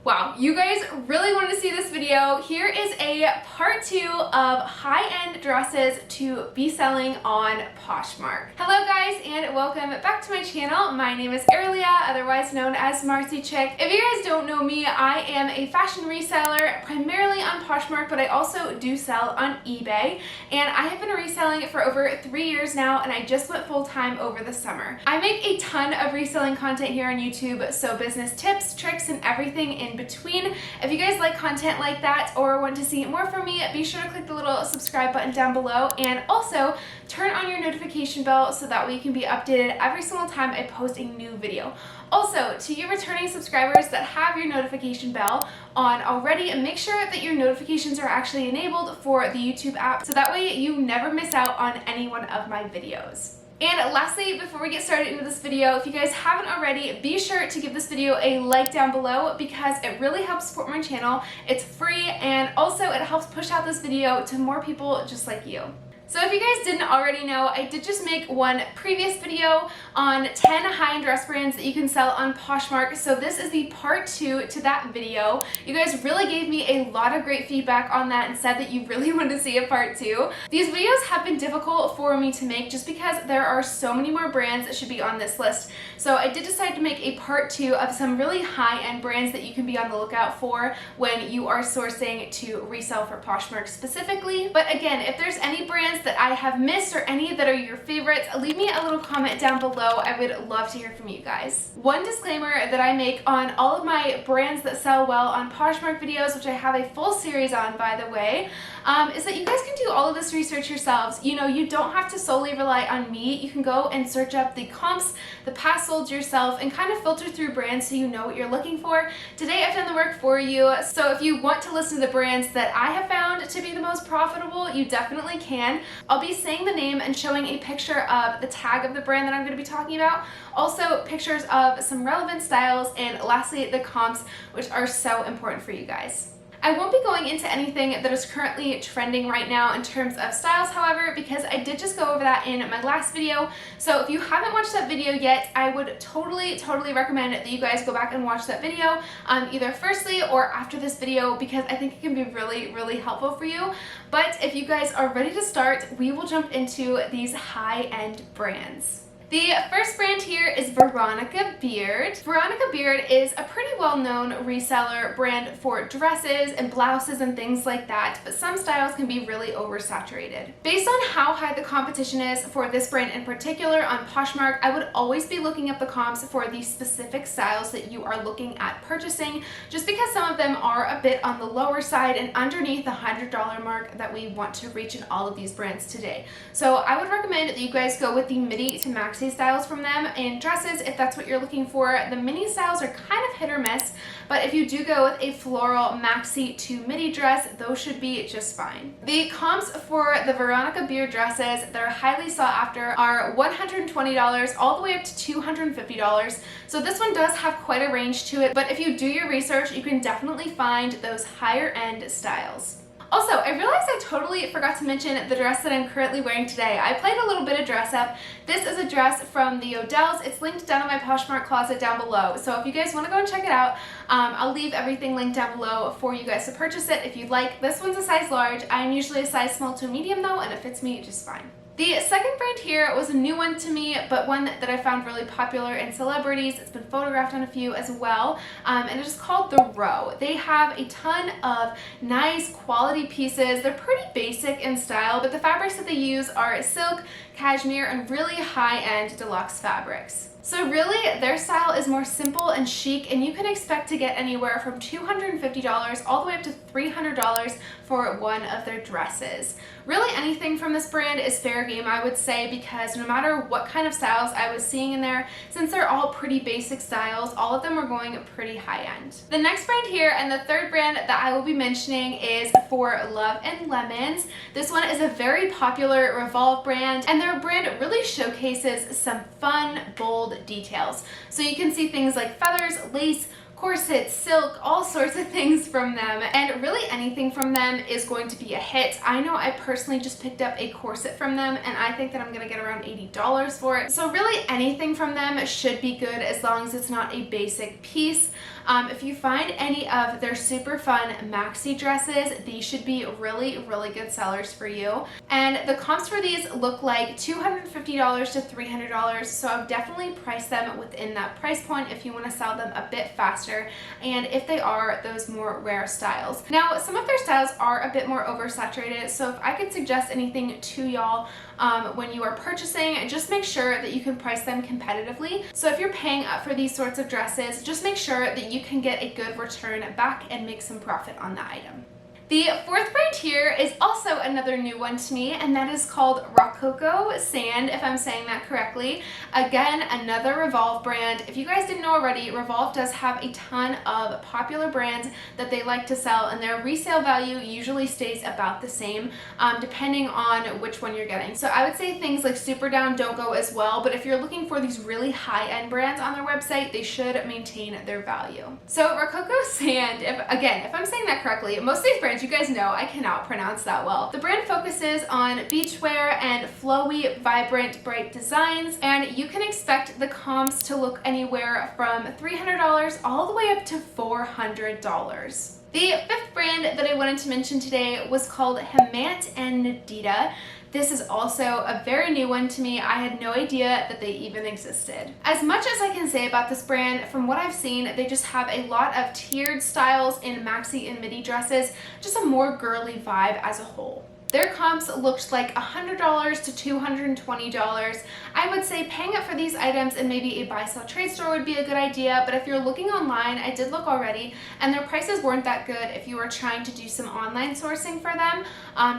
Wow, you guys really want to see this video. Here is a part 2 of high-end dresses to be selling on Poshmark. Hello guys and welcome back to my channel. My name is Arilia, otherwise known as martziechic. If you guys don't know me, I am a fashion reseller primarily on Poshmark, but I also do sell on eBay, and I have been reselling for over 3 years now, and I just went full-time over the summer. I make a ton of reselling content here on YouTube, so business tips, tricks, and everything in between. If you guys like content like that or want to see more from me, be sure to click the little subscribe button down below, and also turn on your notification bell so that way you can be updated every single time I post a new video. Also, to you returning subscribers that have your notification bell on already, make sure that your notifications are actually enabled for the YouTube app so that way you never miss out on any one of my videos. And lastly, before we get started into this video, if you guys haven't already, be sure to give this video a like down below because it really helps support my channel. It's free, and also it helps push out this video to more people just like you. So if you guys didn't already know, I did just make one previous video on 10 high-end dress brands that you can sell on Poshmark. So this is the part 2 to that video. You guys really gave me a lot of great feedback on that and said that you really wanted to see a part 2. These videos have been difficult for me to make just because there are so many more brands that should be on this list. So I did decide to make a part 2 of some really high-end brands that you can be on the lookout for when you are sourcing to resell for Poshmark specifically. But again, if there's any brands that I have missed or any that are your favorites, leave me a little comment down below. I would love to hear from you guys. One disclaimer that I make on all of my brands that sell well on Poshmark videos, which I have a full series on by the way, is that you guys can do all of this research yourselves. You know, you don't have to solely rely on me. You can go and search up the comps, the past solds yourself, and kind of filter through brands so you know what you're looking for. Today I've done the work for you, so if you want to listen to the brands that I have found to be the most profitable, you definitely can. I'll be saying the name and showing a picture of the tag of the brand that I'm going to be talking about, also pictures of some relevant styles, and lastly the comps, which are so important for you guys. I won't be going into anything that is currently trending right now in terms of styles, however, because I did just go over that in my last video. So if you haven't watched that video yet, I would totally recommend that you guys go back and watch that video, either firstly or after this video, because I think it can be really helpful for you. But if you guys are ready to start, we will jump into these high-end brands. The first brand here is Veronica Beard. Veronica Beard is a pretty well-known reseller brand for dresses and blouses and things like that, but some styles can be really oversaturated. Based on how high the competition is for this brand in particular on Poshmark, I would always be looking up the comps for the specific styles that you are looking at purchasing, just because some of them are a bit on the lower side and underneath the $100 mark that we want to reach in all of these brands today. So I would recommend that you guys go with the midi to maxi styles from them in dresses if that's what you're looking for. The mini styles are kind of hit or miss, but if you do go with a floral maxi to midi dress, those should be just fine. The comps for the Veronica Beard dresses that are highly sought after are $120 all the way up to $250. So this one does have quite a range to it, but if you do your research, you can definitely find those higher end styles. Also, I realized I totally forgot to mention the dress that I'm currently wearing today. I played a little bit of dress up. This is a dress from the Odells. It's linked down in my Poshmark closet down below. So if you guys want to go and check it out, I'll leave everything linked down below for you guys to purchase it if you'd like. This one's a size large. I'm usually a size small to medium though, and it fits me just fine. The second brand here was a new one to me, but one that I found really popular in celebrities. It's been photographed on a few as well, and it is called The Row. They have a ton of nice quality pieces. They're pretty basic in style, but the fabrics that they use are silk, cashmere, and really high-end deluxe fabrics. So really, their style is more simple and chic, and you can expect to get anywhere from $250 all the way up to $300 for one of their dresses. Really anything from this brand is fair game, I would say, because no matter what kind of styles I was seeing in there, since they're all pretty basic styles, all of them are going pretty high end. The next brand here, and the third brand that I will be mentioning, is For Love and Lemons. This one is a very popular Revolve brand, and their brand really showcases some fun, bold details. So you can see things like feathers, lace, corsets, silk, all sorts of things from them, and really anything from them is going to be a hit. I know I personally just picked up a corset from them, and I think that I'm gonna get around $80 for it. So really anything from them should be good as long as it's not a basic piece. If you find any of their super fun maxi dresses, these should be really, really good sellers for you. And the comps for these look like $250 to $300, so I've definitely priced them within that price point if you want to sell them a bit faster, and if they are those more rare styles. Now, some of their styles are a bit more oversaturated, so if I could suggest anything to y'all when you are purchasing, just make sure that you can price them competitively. So if you're paying up for these sorts of dresses, just make sure that you can get a good return back and make some profit on the item. The fourth brand here is also another new one to me, and that is called Rococo Sand, if I'm saying that correctly. Again, another Revolve brand. If you guys didn't know already, Revolve does have a ton of popular brands that they like to sell, and their resale value usually stays about the same depending on which one you're getting. So I would say things like Super Down don't go as well, but if you're looking for these really high-end brands on their website, they should maintain their value. So Rococo Sand, if I'm saying that correctly, most of these brands, you guys know I cannot pronounce that well. The brand focuses on beachwear and flowy, vibrant, bright designs, and you can expect the comps to look anywhere from $300 all the way up to $400. The fifth brand that I wanted to mention today was called Hemant and Nadita. This is also a very new one to me. I had no idea that they even existed. As much as I can say about this brand, from what I've seen, they just have a lot of tiered styles in maxi and midi dresses, just a more girly vibe as a whole. Their comps looked like $100 to $220. I would say paying up for these items in maybe a buy-sell trade store would be a good idea, but if you're looking online, I did look already, and their prices weren't that good if you were trying to do some online sourcing for them.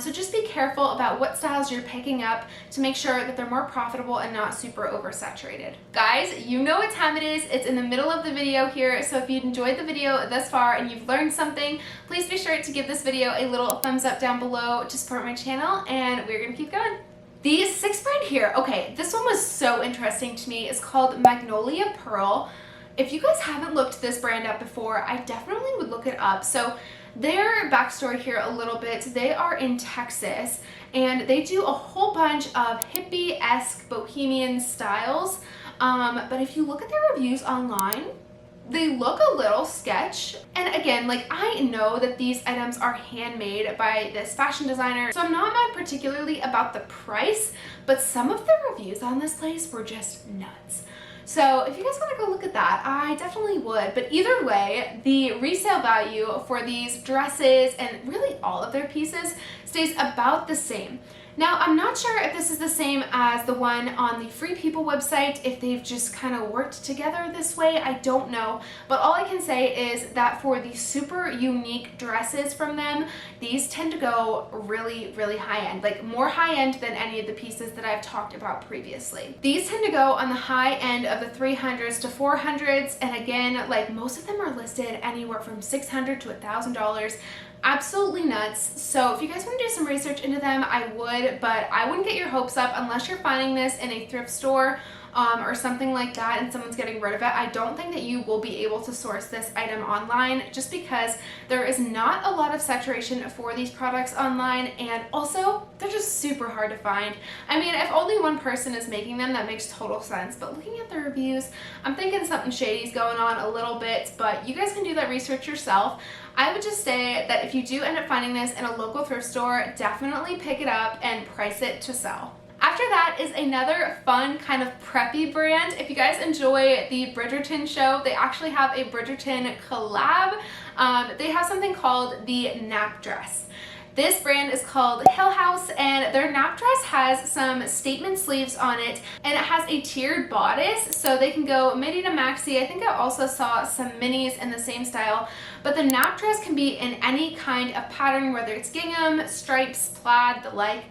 So just be careful about what styles you're picking up to make sure that they're more profitable and not super oversaturated. Guys, you know what time it is. It's in the middle of the video here, so if you enjoyed the video thus far and you've learned something, please be sure to give this video a little thumbs up down below to support my channel, and we're gonna keep going. The sixth brand here, okay, this one was so interesting to me. It's called Magnolia Pearl. If you guys haven't looked this brand up before, I definitely would look it up. So their backstory here a little bit, they are in Texas, and they do a whole bunch of hippie-esque bohemian styles, but if you look at their reviews online, they look a little sketch. And again, like, I know that these items are handmade by this fashion designer, so I'm not mad particularly about the price, but some of the reviews on this place were just nuts. So if you guys want to go look at that, I definitely would. But either way, the resale value for these dresses and really all of their pieces stays about the same. Now, I'm not sure if this is the same as the one on the Free People website, if they've just kind of worked together this way, I don't know. But all I can say is that for the super unique dresses from them, these tend to go really, really high-end, like more high-end than any of the pieces that I've talked about previously. These tend to go on the high end of the 300s to 400s, and again, like, most of them are listed anywhere from $600 to $1,000. Absolutely nuts. So if you guys want to do some research into them, I would, but I wouldn't get your hopes up unless you're finding this in a thrift store or something like that and someone's getting rid of it. I don't think that you will be able to source this item online, just because there is not a lot of saturation for these products online, and also they're just super hard to find. I mean, if only one person is making them, that makes total sense, but looking at the reviews, I'm thinking something shady's going on a little bit, but you guys can do that research yourself. I would just say that if you do end up finding this in a local thrift store, definitely pick it up and price it to sell. After that is another fun kind of preppy brand. If you guys enjoy the Bridgerton show, they actually have a Bridgerton collab. They have something called the Nap Dress. This brand is called Hill House, and their nap dress has some statement sleeves on it, and it has a tiered bodice, so they can go midi to maxi. I think I also saw some minis in the same style, but the nap dress can be in any kind of pattern, whether it's gingham, stripes, plaid, the like.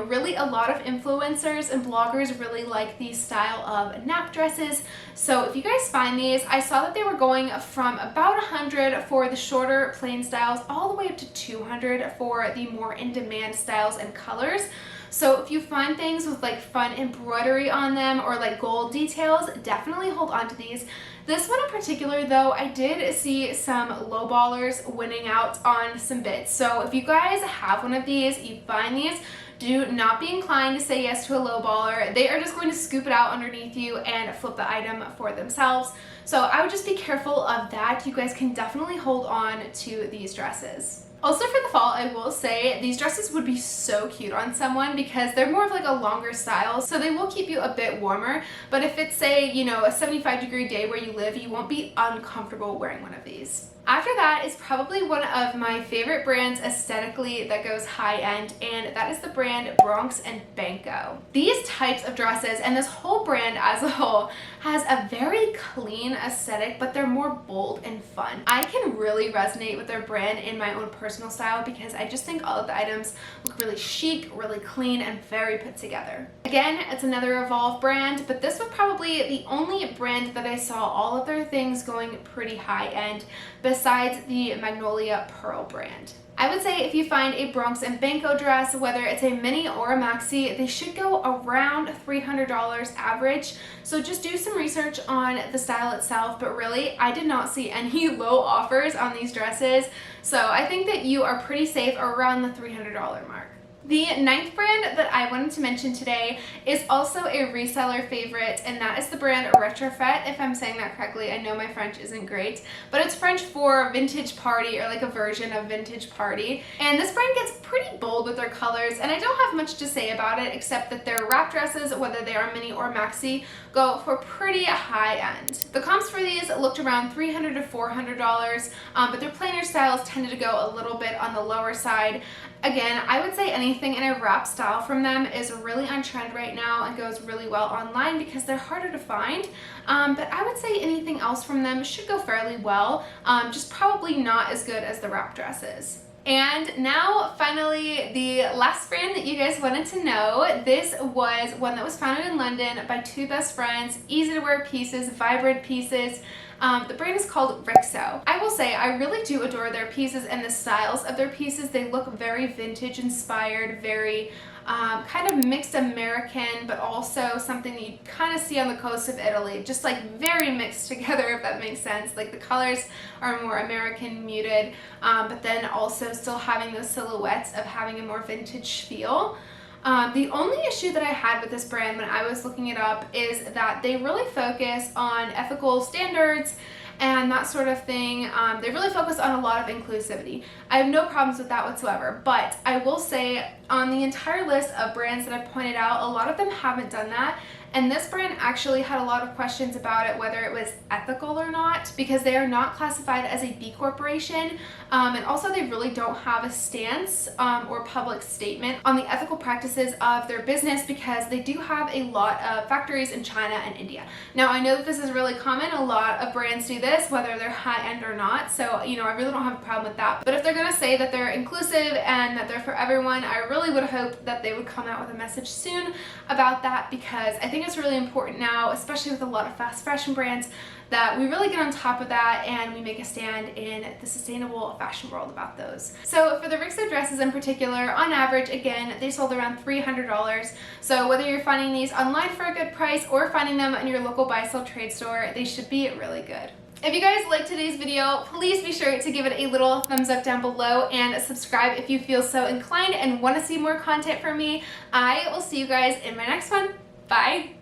Really, a lot of influencers and bloggers really like these style of nap dresses. So if you guys find these, I saw that they were going from about $100 for the shorter plain styles all the way up to $200 for the more in-demand styles and colors. So if you find things with like fun embroidery on them or like gold details, definitely hold on to these. This one in particular though, I did see some lowballers winning out on some bids. So if you guys have one of these, you find these, do not be inclined to say yes to a lowballer. They are just going to scoop it out underneath you and flip the item for themselves. So I would just be careful of that. You guys can definitely hold on to these dresses. Also for the fall, I will say these dresses would be so cute on someone because they're more of like a longer style, so they will keep you a bit warmer. But if it's, say, you know, a 75-degree day where you live, you won't be uncomfortable wearing one of these. After that is probably one of my favorite brands aesthetically that goes high-end, and that is the brand Bronx and Banco. These types of dresses and this whole brand as a whole has a very clean aesthetic, but they're more bold and fun. I can really resonate with their brand in my own personal style because I just think all of the items look really chic, really clean, and very put together. Again, it's another Evolve brand, but this was probably the only brand that I saw all of their things going pretty high-end besides the Magnolia Pearl brand. I would say if you find a Bronx and Banco dress, whether it's a mini or a maxi, they should go around $300 average. So just do some research on the style itself, but really I did not see any low offers on these dresses. So I think that you are pretty safe around the $300 mark. The ninth brand that I wanted to mention today is also a reseller favorite, and that is the brand Retrofet, if I'm saying that correctly. I know my French isn't great, but it's French for vintage party, or like a version of vintage party. And this brand gets pretty bold with their colors, and I don't have much to say about it except that their wrap dresses, whether they are mini or maxi, go for pretty high end. The comps for these looked around $300 to $400, but their plainer styles tended to go a little bit on the lower side. Again, I would say anything in a wrap style from them is really on trend right now and goes really well online because they're harder to find. But I would say anything else from them should go fairly well, just probably not as good as the wrap dresses. And now, finally, the last brand that you guys wanted to know. This was one that was founded in London by two best friends, easy to wear pieces, vibrant pieces. The brand is called Rixo. I will say I really do adore their pieces and the styles of their pieces. They look very vintage inspired, very kind of mixed American, but also something that you kind of see on the coast of Italy. Just like very mixed together, if that makes sense. Like the colors are more American muted, but then also still having those silhouettes of having a more vintage feel. The only issue that I had with this brand when I was looking it up is that they really focus on ethical standards and that sort of thing. They really focus on a lot of inclusivity. I have no problems with that whatsoever, but I will say on the entire list of brands that I've pointed out, a lot of them haven't done that. And this brand actually had a lot of questions about it, whether it was ethical or not, because they are not classified as a B corporation. And also they really don't have a stance or public statement on the ethical practices of their business because they do have a lot of factories in China and India. Now I know that this is really common. A lot of brands do this, whether they're high-end or not. So, you know, I really don't have a problem with that. But if they're going to say that they're inclusive and that they're for everyone, I really would hope that they would come out with a message soon about that, because I think it's really important now, especially with a lot of fast fashion brands, that we really get on top of that and we make a stand in the sustainable fashion world about those. So for the Rixo dresses in particular, on average, again, they sold around $300. So whether you're finding these online for a good price or finding them in your local buy-sell trade store, they should be really good. If you guys liked today's video, please be sure to give it a little thumbs up down below and subscribe if you feel so inclined and want to see more content from me. I will see you guys in my next one. Bye!